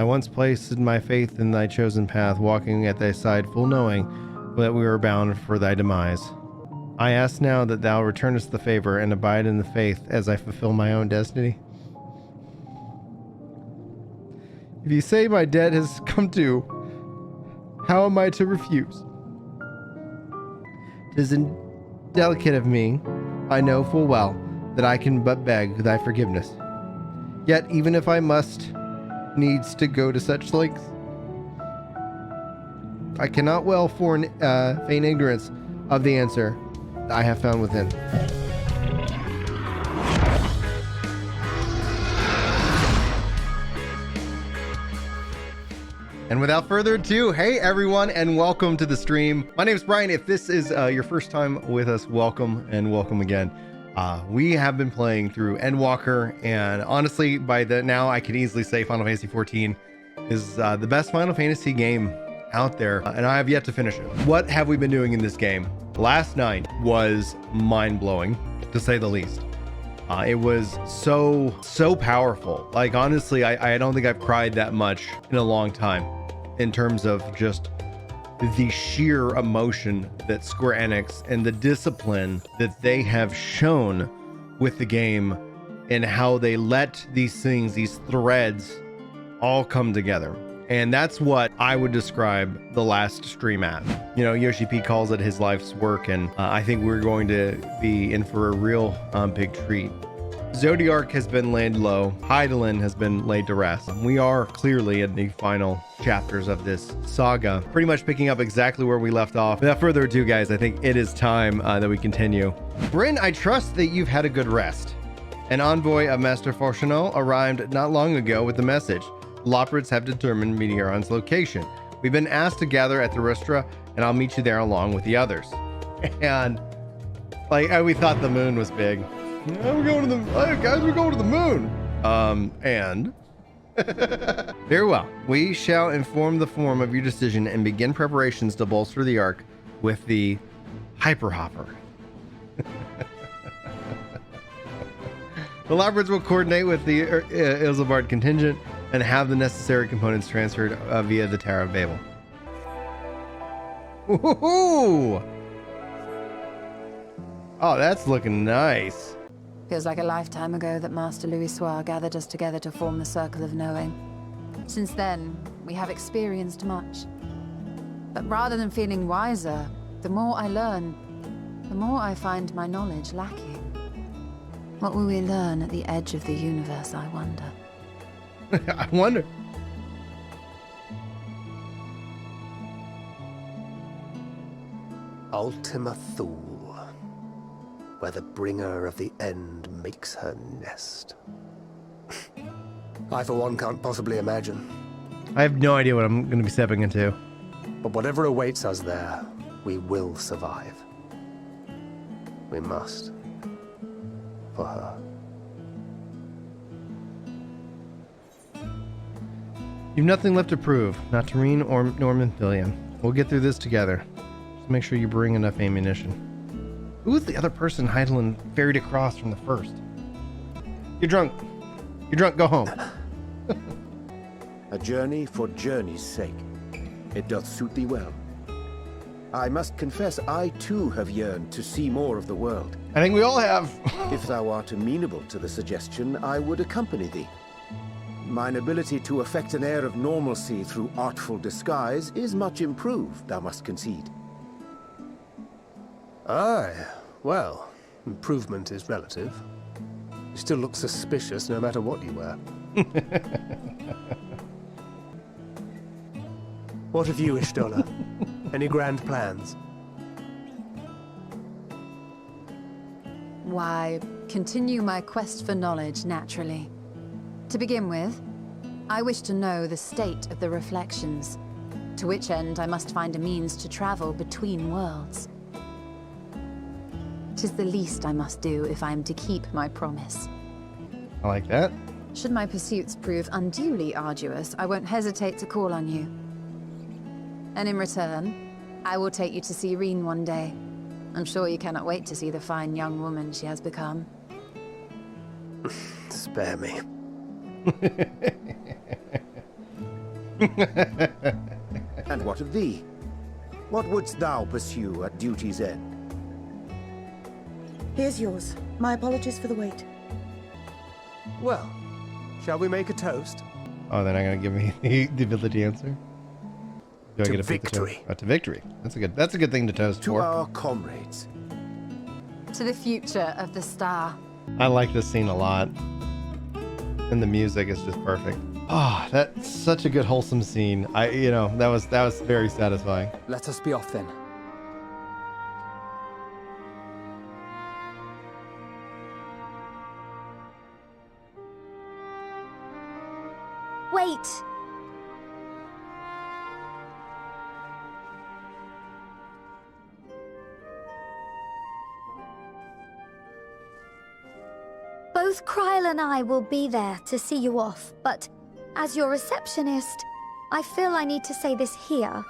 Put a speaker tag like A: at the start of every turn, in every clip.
A: I once placed my faith in thy chosen path, walking at thy side, full knowing that we were bound for thy demise. I ask now that thou returnest the favor and abide in the faith as I fulfill my own destiny. If you say my debt has come due, how am I to refuse? 'Tis indelicate of me, I know full well, that I can but beg thy forgiveness. Yet, even if I must needs to go to such lengths, I cannot well feign ignorance of the answer I have found within. And without further ado, hey everyone, and welcome to the stream. My name is Brian. If this is your first time with us, welcome and welcome again. We have been playing through Endwalker, and honestly, by the now I can easily say Final Fantasy XIV is the best Final Fantasy game out there, and I have yet to finish it. What have we been doing in this game? Last night was mind-blowing, to say the least. It was so powerful. Like, honestly, I don't think I've cried that much in a long time in terms of just the sheer emotion that Square Enix and the discipline that they have shown with the game and how they let these things, these threads, all come together. And that's what I would describe the last stream as. You know, Yoshi P calls it his life's work, and I think we're going to be in for a real big treat. Zodiark has been laid low. Hydaelyn has been laid to rest. We are clearly in the final chapters of this saga, pretty much picking up exactly where we left off. Without further ado, guys, I think it is time that we continue. Bryn, I trust that you've had a good rest. An envoy of Master Fortuneau arrived not long ago with the message. Loprids have determined Meteoron's location. We've been asked to gather at the Ristra, and I'll meet you there along with the others. And like, we thought the moon was big. Yeah, we're going to the guys, we're going to the moon. And very well. We shall inform the form of your decision and begin preparations to bolster the Ark with the Hyperhopper. The Loprids will coordinate with the Ilzabard contingent and have the necessary components transferred via the Tower of Babel. Woohoo! Oh, that's looking nice.
B: Feels like a lifetime ago that Master Louis Soir gathered us together to form the Circle of Knowing. Since then, we have experienced much. But rather than feeling wiser, the more I learn, the more I find my knowledge lacking. What will we learn at the edge of the universe, I wonder?
A: I wonder.
C: Ultima Thule, where the bringer of the end makes her nest. I, for one, can't possibly imagine.
A: I have no idea what I'm going to be stepping into.
C: But whatever awaits us there, we will survive. We must. For her.
A: You've nothing left to prove, not to Reen or Norman Fillion. We'll get through this together. Just make sure you bring enough ammunition. Who was the other person Hydaelyn ferried across from the first? You're drunk. You're drunk, go home.
D: A journey for journey's sake. It doth suit thee well. I must confess, I too have yearned to see more of the world.
A: I think we all have.
D: If thou art amenable to the suggestion, I would accompany thee. Mine ability to effect an air of normalcy through artful disguise is much improved, thou must concede.
C: Aye, well, improvement is relative. You still look suspicious no matter what you wear. What of you, Ishtola? Any grand plans?
B: Why, continue my quest for knowledge, naturally. To begin with, I wish to know the state of the reflections, to which end I must find a means to travel between worlds. 'Tis the least I must do if I am to keep my promise.
A: I like that.
B: Should my pursuits prove unduly arduous, I won't hesitate to call on you. And in return, I will take you to see Reen one day. I'm sure you cannot wait to see the fine young woman she has become.
C: Spare me.
D: And what of thee? What wouldst thou pursue at duty's end?
E: Here's yours. My apologies for the wait.
C: Well, shall we make a toast?
A: Oh, they're not gonna give me the ability to answer. Do I
C: To
A: get to pick the toast?
C: victory.
A: Oh, to victory. That's a good thing to toast
D: To
A: for.
D: our comrades.
B: To the future of the star.
A: I like this scene a lot. And the music is just perfect. Oh, that's such a good wholesome scene. That was very satisfying.
C: Let us be off then.
F: Wait! Both Kryle and I will be there to see you off, but as your receptionist, I feel I need to say this here.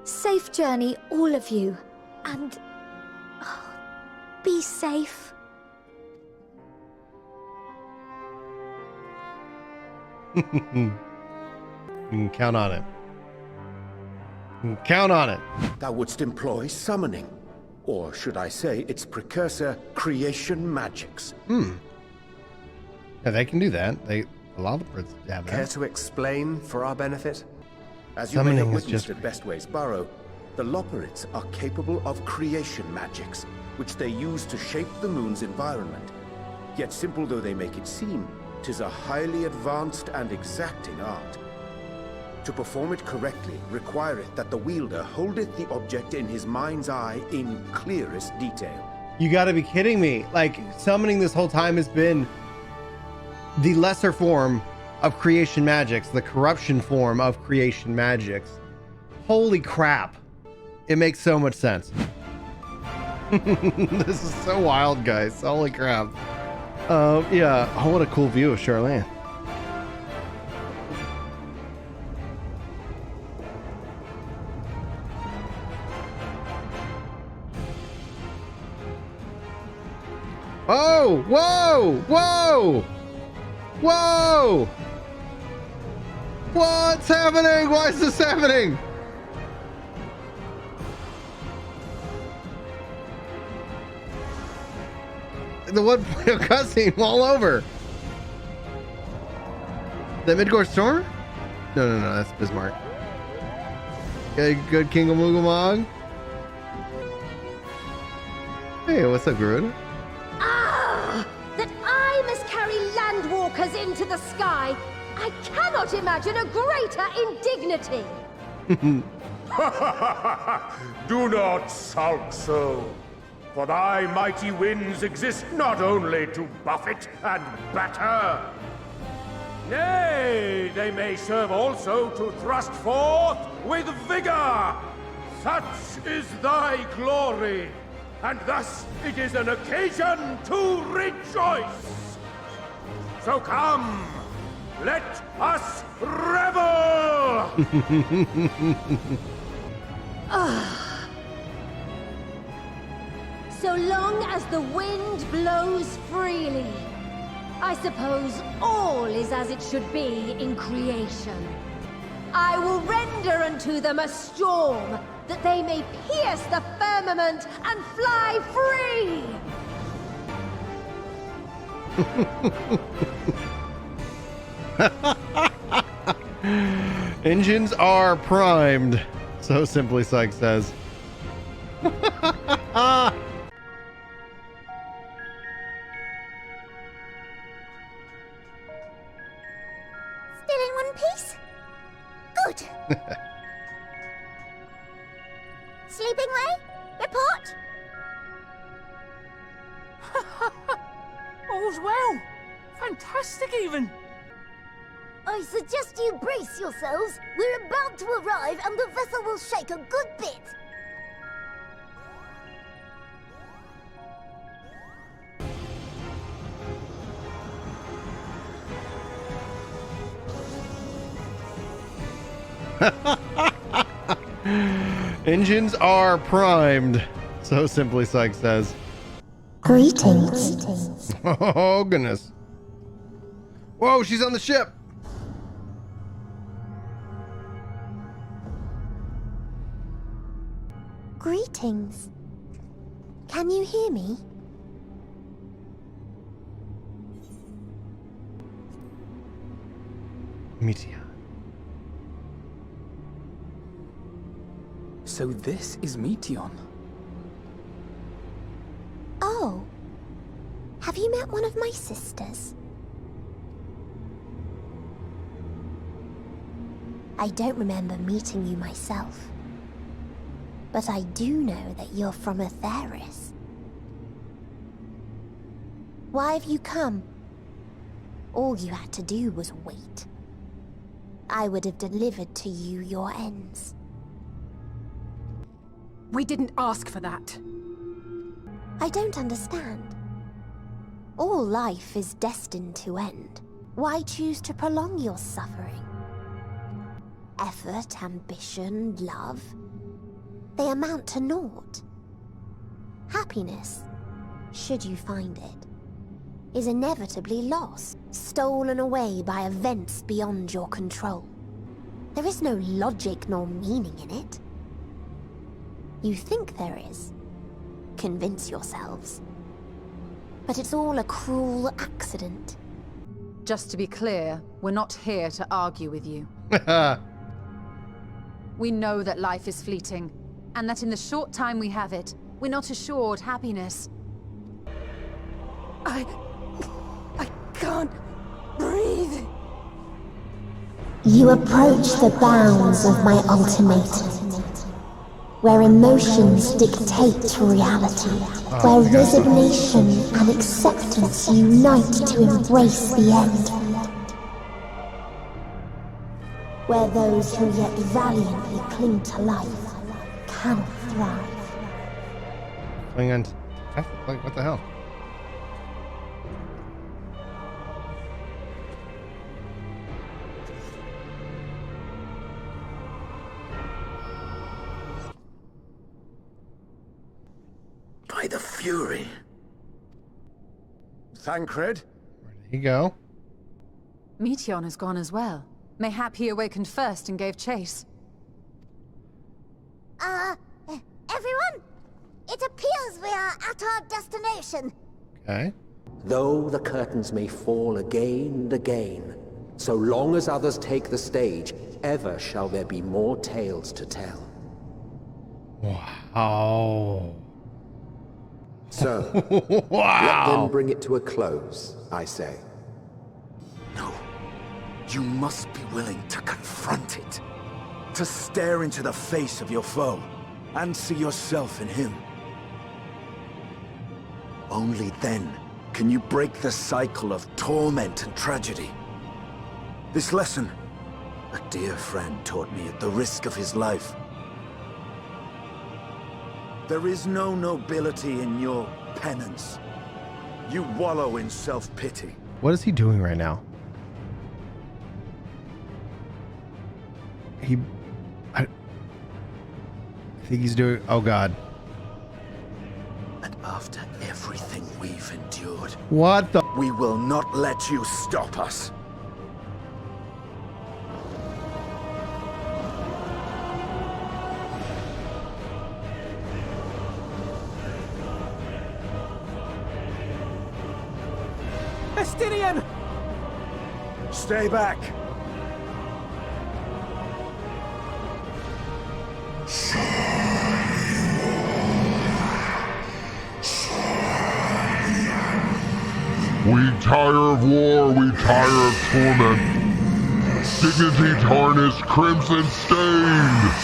F: Safe journey, all of you, and be safe.
A: You can count on it. You can count on it.
D: Thou wouldst employ summoning. Or should I say its precursor, creation magics.
A: Yeah, they can do that. A lot of the birds have
C: Care
A: that.
C: to explain for our benefit?
D: As you may have
A: Summoning is
D: witnessed
A: just-
D: at Bestways Burrow, the Loperids are capable of creation magics, which they use to shape the moon's environment. Yet simple though they make it seem, 'tis a highly advanced and exacting art. To perform it correctly requireth that the wielder holdeth the object in his mind's eye in clearest detail.
A: You gotta be kidding me. Like, summoning this whole time has been the lesser form of creation magics, the corruption form of creation magics. Holy crap. It makes so much sense. This is so wild, guys. Holy crap. Yeah. Oh, what a cool view of Charlene. Oh, whoa, whoa, whoa. What's happening? Why is this happening? The one cutscene all over. The Midgård Storm? No, that's Bismarck. Good King of Moogamog. Hey, what's up, Garud?
F: Ah! That I must carry landwalkers into the sky! I cannot imagine a greater indignity!
G: Do not sulk so, for thy mighty winds exist not only to buffet and batter. Nay, they may serve also to thrust forth with vigor. Such is thy glory, and thus it is an occasion to rejoice. So come, let us revel!
F: So long as the wind blows freely, I suppose all is as it should be in creation. I will render unto them a storm, that they may pierce the firmament and fly free!
A: Engines are primed, so Simply Psych says.
F: Still in one piece? Good. Sleeping Way? Report?
H: All's well. Fantastic, even.
F: I suggest you brace yourselves. We're about to arrive and the vessel will shake a good bit.
A: Engines are primed, so Simply Psych says.
F: Greetings.
A: Oh, goodness. Whoa, she's on the ship.
I: Greetings. Can you hear me?
A: Meteor.
H: So this is Meteon.
I: Oh. Have you met one of my sisters? I don't remember meeting you myself. But I do know that you're from Atheris. Why have you come? All you had to do was wait. I would have delivered to you your ends.
J: We didn't ask for that.
I: I don't understand. All life is destined to end. Why choose to prolong your suffering? Effort, ambition, love, they amount to naught. Happiness, should you find it, is inevitably lost, stolen away by events beyond your control. There is no logic nor meaning in it. You think there is. Convince yourselves. But it's all a cruel accident.
B: Just to be clear, we're not here to argue with you. We know that life is fleeting, and that in the short time we have it, we're not assured happiness.
J: I can't breathe.
I: You approach the bounds of my ultimatum, where emotions dictate reality, where resignation and acceptance unite to embrace the end, where those who yet valiantly cling to life cannot thrive.
A: Hang on. What the hell?
D: By the Fury. Thancred?
A: Where did he go?
B: Meteon has gone as well. Mayhap he awakened first and gave chase.
I: Everyone? It appears we are at our destination.
A: Okay.
C: Though the curtains may fall again and again, so long as others take the stage, ever shall there be more tales to tell.
A: Wow.
C: So,
A: Wow.
C: let them bring it to a close, I say.
D: No. You must be willing to confront it. To stare into the face of your foe, and see yourself in him. Only then can you break the cycle of torment and tragedy. This lesson, a dear friend taught me at the risk of his life. There is no nobility in your penance. You wallow in self-pity.
A: What is he doing right now? I think he's doing... Oh, God.
D: And after everything we've endured,
A: What the...
D: we will not let you stop us.
H: Estinian!
D: Stay back.
G: We tire of war, we tire of torment. Dignity tarnished, crimson stained.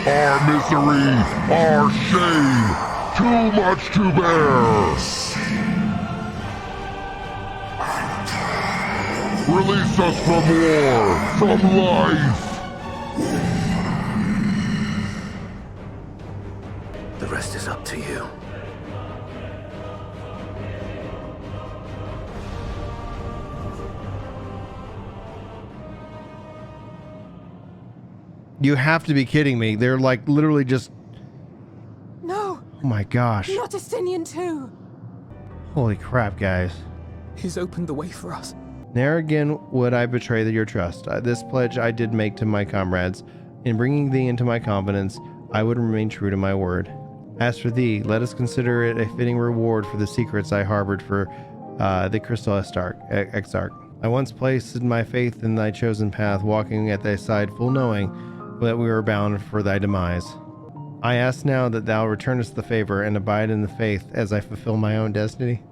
G: Our misery, our shame, too much to bear. Release us from war, from life.
D: The rest is up to you.
A: You have to be kidding me. They're like literally just...
J: No!
A: Oh my gosh.
J: Not Estinian too!
A: Holy crap, guys.
H: He's opened the way for us.
A: Ne'er again would I betray your trust. This pledge I did make to my comrades. In bringing thee into my confidence, I would remain true to my word. As for thee, let us consider it a fitting reward for the secrets I harbored for the Crystal Exarch. I once placed my faith in thy chosen path, walking at thy side, full knowing that we were bound for thy demise. I ask now that thou returnest the favor and abide in the faith as I fulfill my own destiny.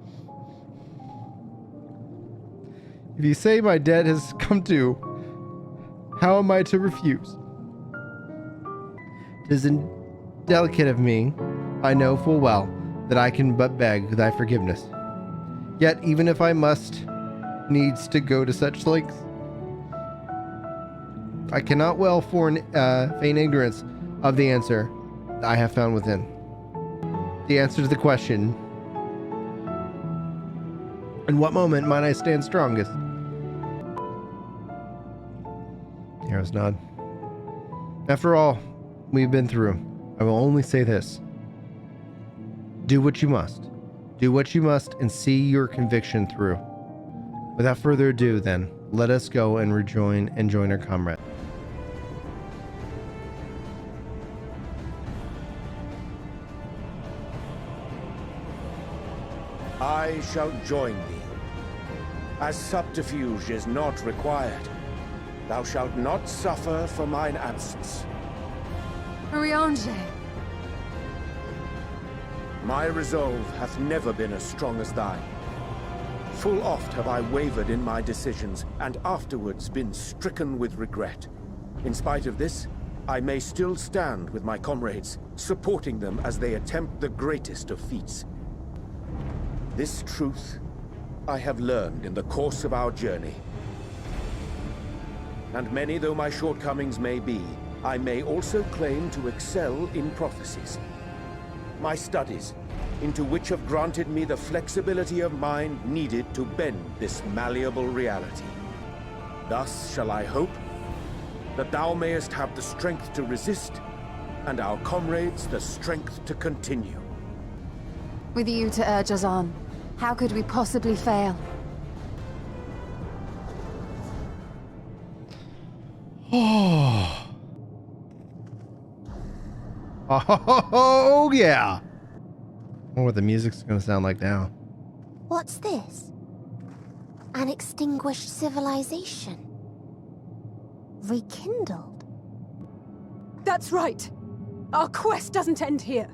A: If you say my debt has come due, how am I to refuse? 'Tis indelicate of me, I know full well, that I can but beg thy forgiveness. Yet, even if I must needs to go to such lengths, I cannot well feign ignorance of the answer I have found within. The answer to the question, in what moment might I stand strongest? Heroes nod. After all we've been through, I will only say this. Do what you must. Do what you must and see your conviction through. Without further ado, then, let us go and join our comrade.
D: I shall join thee. As subterfuge is not required, thou shalt not suffer for mine absence.
B: Mariange.
D: My resolve hath never been as strong as thine. Full oft have I wavered in my decisions, and afterwards been stricken with regret. In spite of this, I may still stand with my comrades, supporting them as they attempt the greatest of feats. This truth I have learned in the course of our journey. And many though my shortcomings may be, I may also claim to excel in prophecies. My studies, into which have granted me the flexibility of mind needed to bend this malleable reality. Thus shall I hope that thou mayest have the strength to resist, and our comrades the strength to continue.
B: With you to urge us on, how could we possibly fail?
A: Oh yeah. I wonder what the music's gonna sound like now.
I: What's this? An extinguished civilization. Rekindled.
J: That's right. Our quest doesn't end here.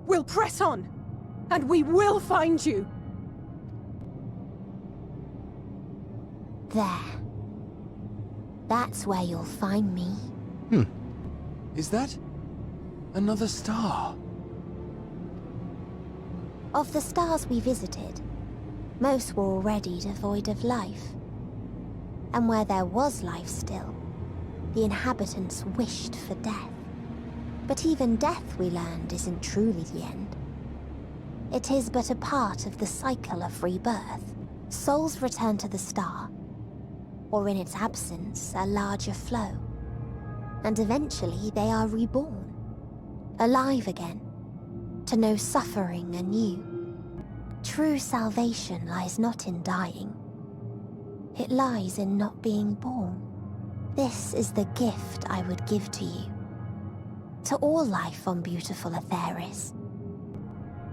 J: We'll press on, and we will find you.
I: There. That's where you'll find me.
H: Is that another star?
I: Of the stars we visited, most were already devoid of life. And where there was life still, the inhabitants wished for death. But even death, we learned, isn't truly the end. It is but a part of the cycle of rebirth. Souls return to the star, or in its absence, a larger flow. And eventually they are reborn, alive again, to know suffering anew. True salvation lies not in dying. It lies in not being born. This is the gift I would give to you. To all life on beautiful Atheris.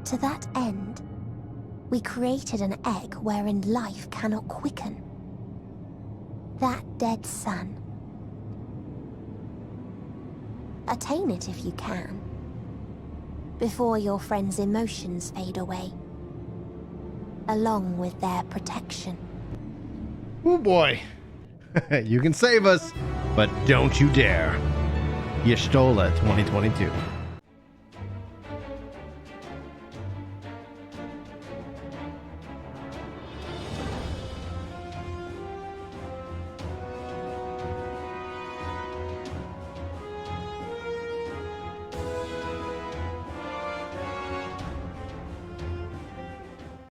I: To that end, we created an egg wherein life cannot quicken. That dead sun. Attain it if you can, before your friends' emotions fade away, along with their protection.
A: Oh boy. You can save us, but don't you dare. Y'shtola 2022.